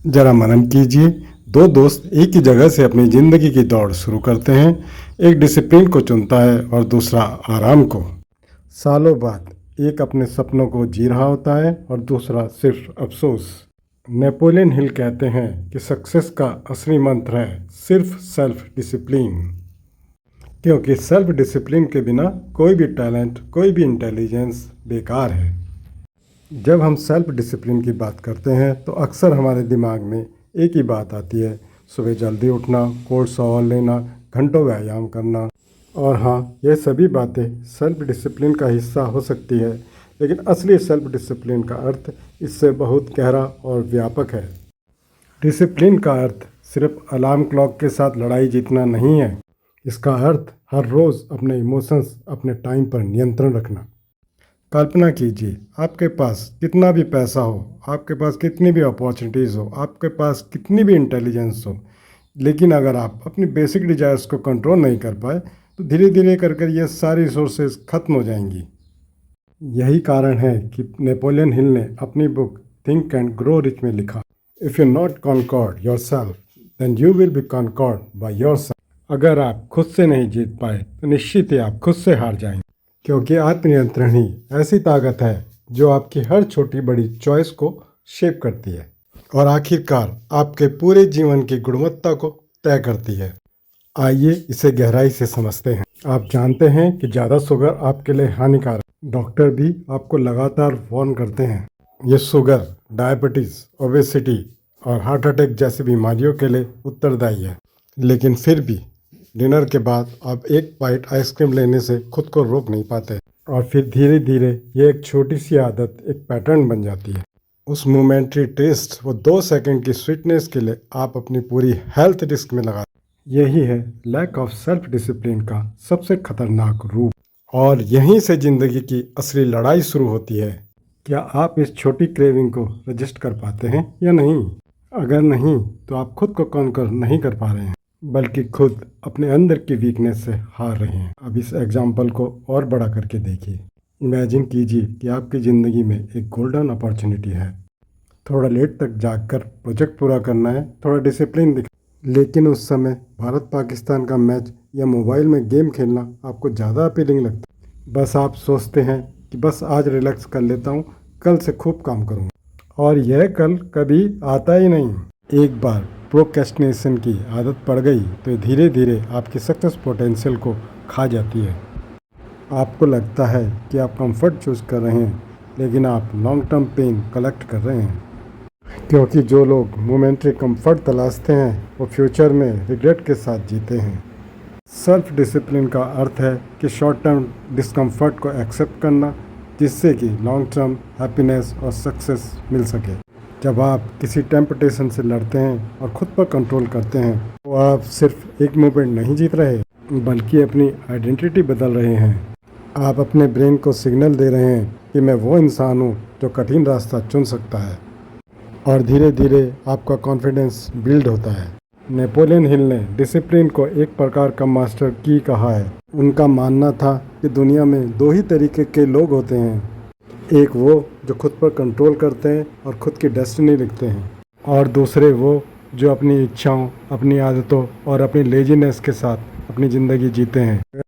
जरा मनन कीजिए। दो दोस्त एक ही जगह से अपनी जिंदगी की दौड़ शुरू करते हैं। एक डिसिप्लिन को चुनता है और दूसरा आराम को। सालों बाद एक अपने सपनों को जी रहा होता है और दूसरा सिर्फ अफसोस। नेपोलियन हिल कहते हैं कि सक्सेस का असली मंत्र है सिर्फ सेल्फ डिसिप्लिन, क्योंकि सेल्फ डिसिप्लिन के बिना कोई भी टैलेंट, कोई भी इंटेलिजेंस बेकार है। जब हम सेल्फ डिसिप्लिन की बात करते हैं तो अक्सर हमारे दिमाग में एक ही बात आती है, सुबह जल्दी उठना, कोर्स सवाल लेना, घंटों व्यायाम करना। और हाँ, ये सभी बातें सेल्फ डिसिप्लिन का हिस्सा हो सकती है, लेकिन असली सेल्फ डिसिप्लिन का अर्थ इससे बहुत गहरा और व्यापक है। डिसिप्लिन का अर्थ सिर्फ अलार्म क्लॉक के साथ लड़ाई जीतना नहीं है। इसका अर्थ हर रोज़ अपने इमोशंस, अपने टाइम पर नियंत्रण रखना। कल्पना कीजिए, आपके पास कितना भी पैसा हो, आपके पास कितनी भी अपॉर्चुनिटीज़ हो, आपके पास कितनी भी इंटेलिजेंस हो, लेकिन अगर आप अपनी बेसिक डिजायर्स को कंट्रोल नहीं कर पाए तो धीरे धीरे कर कर ये सारी रिसोर्सेज ख़त्म हो जाएंगी। यही कारण है कि नेपोलियन हिल ने अपनी book think and grow rich में लिखा, if you not conquered yourself then you will be conquered by yourself. अगर आप खुद से नहीं जीत पाए तो निश्चित ही आप खुद से हार जाएंगे, क्योंकि आत्मनियंत्रण ही ऐसी ताकत है जो आपकी हर छोटी बड़ी चॉइस को शेप करती है और आखिरकार आपके पूरे जीवन की गुणवत्ता को तय करती है। आइए इसे गहराई से समझते हैं। आप जानते हैं कि ज़्यादा शुगर आपके लिए हानिकारक है। डॉक्टर भी आपको लगातार वार्न करते हैं। ये शुगर डायबिटीज़, ओबेसिटी और हार्ट अटैक जैसी बीमारियों के लिए उत्तरदायी है, लेकिन फिर भी डिनर के बाद आप एक बाइट आइसक्रीम लेने से खुद को रोक नहीं पाते और फिर धीरे धीरे ये एक छोटी सी आदत एक पैटर्न बन जाती है। उस मोमेंट्री टेस्ट, वो 2 सेकंड की स्वीटनेस के लिए आप अपनी पूरी हेल्थ रिस्क में लगा। यही है लैक ऑफ सेल्फ डिसिप्लिन का सबसे खतरनाक रूप, और यहीं से ज़िंदगी की असली लड़ाई शुरू होती है। क्या आप इस छोटी क्रेविंग को रजिस्ट कर पाते हैं या नहीं? अगर नहीं तो आप खुद को कॉन्कर नहीं कर पा रहे हैं, बल्कि खुद अपने अंदर की वीकनेस से हार रहे हैं। अब इस एग्जाम्पल को और बड़ा करके देखिए। इमेजिन कीजिए कि आपकी ज़िंदगी में एक गोल्डन अपॉर्चुनिटी है। थोड़ा लेट तक जागकर प्रोजेक्ट पूरा करना है, थोड़ा डिसिप्लिन दिखा, लेकिन उस समय भारत पाकिस्तान का मैच या मोबाइल में गेम खेलना आपको ज़्यादा अपीलिंग लगता है। बस आप सोचते हैं कि बस आज रिलैक्स कर लेता हूँ, कल से खूब काम करूँगा, और यह कल कभी आता ही नहीं। एक बार प्रोक्रेस्टिनेशन की आदत पड़ गई तो धीरे धीरे आपकी सक्सेस पोटेंशियल को खा जाती है। आपको लगता है कि आप कंफर्ट चूज कर रहे हैं, लेकिन आप लॉन्ग टर्म पेन कलेक्ट कर रहे हैं, क्योंकि जो लोग मोमेंट्री कंफर्ट तलाशते हैं वो फ्यूचर में रिग्रेट के साथ जीते हैं। सेल्फ डिसिप्लिन का अर्थ है कि शॉर्ट टर्म डिस्कम्फर्ट को एक्सेप्ट करना, जिससे कि लॉन्ग टर्म हैप्पीनेस और सक्सेस मिल सके। जब आप किसी टेम्पटेशन से लड़ते हैं और ख़ुद पर कंट्रोल करते हैं तो आप सिर्फ एक मूवमेंट नहीं जीत रहे, बल्कि अपनी आइडेंटिटी बदल रहे हैं। आप अपने ब्रेन को सिग्नल दे रहे हैं कि मैं वो इंसान हूँ जो कठिन रास्ता चुन सकता है, और धीरे धीरे आपका कॉन्फिडेंस बिल्ड होता है। नेपोलियन हिल ने डिसिप्लिन को एक प्रकार का मास्टर की कहा है। उनका मानना था कि दुनिया में 2 ही तरीके के लोग होते हैं, एक वो जो खुद पर कंट्रोल करते हैं और खुद की डेस्टिनी लिखते हैं, और दूसरे वो जो अपनी इच्छाओं, अपनी आदतों और अपनी लेजीनेस के साथ अपनी ज़िंदगी जीते हैं।